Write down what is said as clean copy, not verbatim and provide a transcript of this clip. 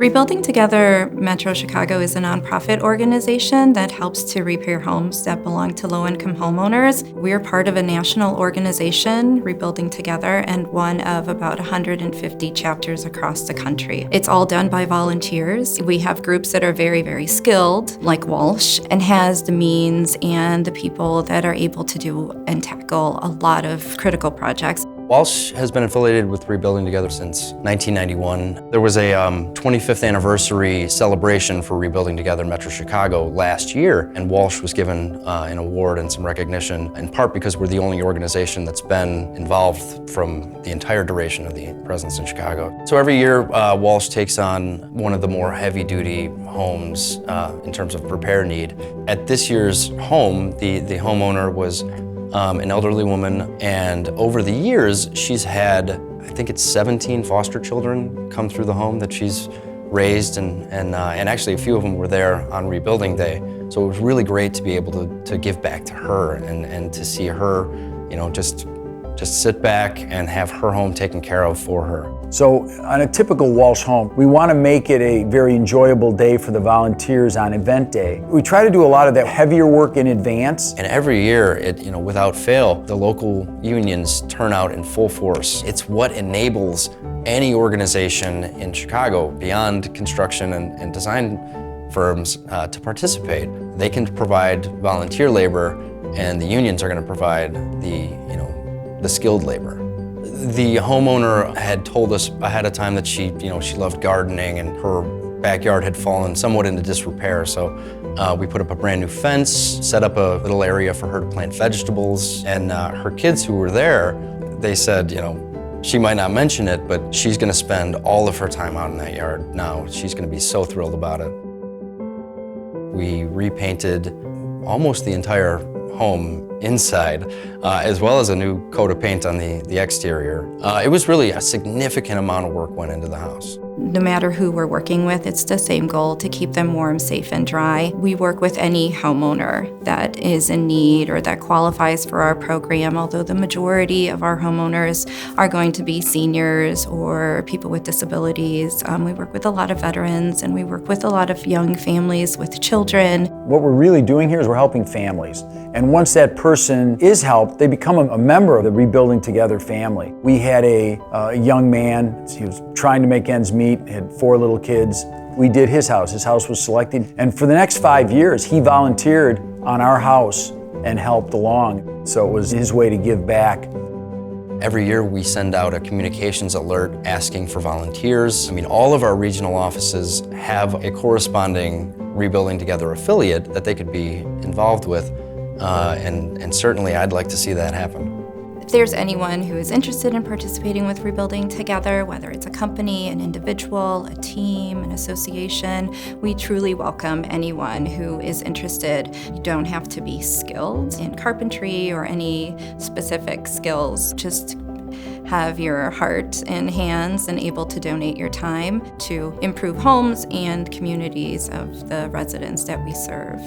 Rebuilding Together Metro Chicago is a nonprofit organization that helps to repair homes that belong to low-income homeowners. We're part of a national organization, Rebuilding Together, and one of about 150 chapters across the country. It's all done by volunteers. We have groups that are very, very skilled, like Walsh, and has the means and the people that are able to do and tackle a lot of critical projects. Walsh has been affiliated with Rebuilding Together since 1991. There was a 25th anniversary celebration for Rebuilding Together Metro Chicago last year, and Walsh was given an award and some recognition, in part because we're the only organization that's been involved from the entire duration of the presence in Chicago. So every year, Walsh takes on one of the more heavy-duty homes in terms of repair need. At this year's home, the homeowner was an elderly woman, and over the years, she's had, I think it's 17 foster children come through the home that she's raised, and actually a few of them were there on Rebuilding Day. So it was really great to be able to give back to her and to see her, you know, just sit back and have her home taken care of for her. So on a typical Walsh home, we want to make it a very enjoyable day for the volunteers on event day. We try to do a lot of that heavier work in advance. And every year, without fail, the local unions turn out in full force. It's what enables any organization in Chicago, beyond construction and design firms, to participate. They can provide volunteer labor, and the unions are going to provide the skilled labor. The homeowner had told us ahead of time that she loved gardening, and her backyard had fallen somewhat into disrepair. So we put up a brand new fence, set up a little area for her to plant vegetables, and her kids who were there, they said, she might not mention it, but she's gonna spend all of her time out in that yard now. She's gonna be so thrilled about it. We repainted almost the entire home inside, as well as a new coat of paint on the exterior. It was really a significant amount of work went into the house. No matter who we're working with, it's the same goal: to keep them warm, safe, and dry. We work with any homeowner that is in need or that qualifies for our program, although the majority of our homeowners are going to be seniors or people with disabilities. We work with a lot of veterans, and we work with a lot of young families with children. What we're really doing here is we're helping families. And once that person is helped, they become a member of the Rebuilding Together family. We had a young man, he was trying to make ends meet, had 4 little kids. We did his house. His house was selected. And for the next 5 years, he volunteered on our house and helped along. So it was his way to give back. Every year we send out a communications alert asking for volunteers. All of our regional offices have a corresponding Rebuilding Together affiliate that they could be involved with. And certainly I'd like to see that happen. If there's anyone who is interested in participating with Rebuilding Together, whether it's a company, an individual, a team, an association, we truly welcome anyone who is interested. You don't have to be skilled in carpentry or any specific skills. Just have your heart and hands and able to donate your time to improve homes and communities of the residents that we serve.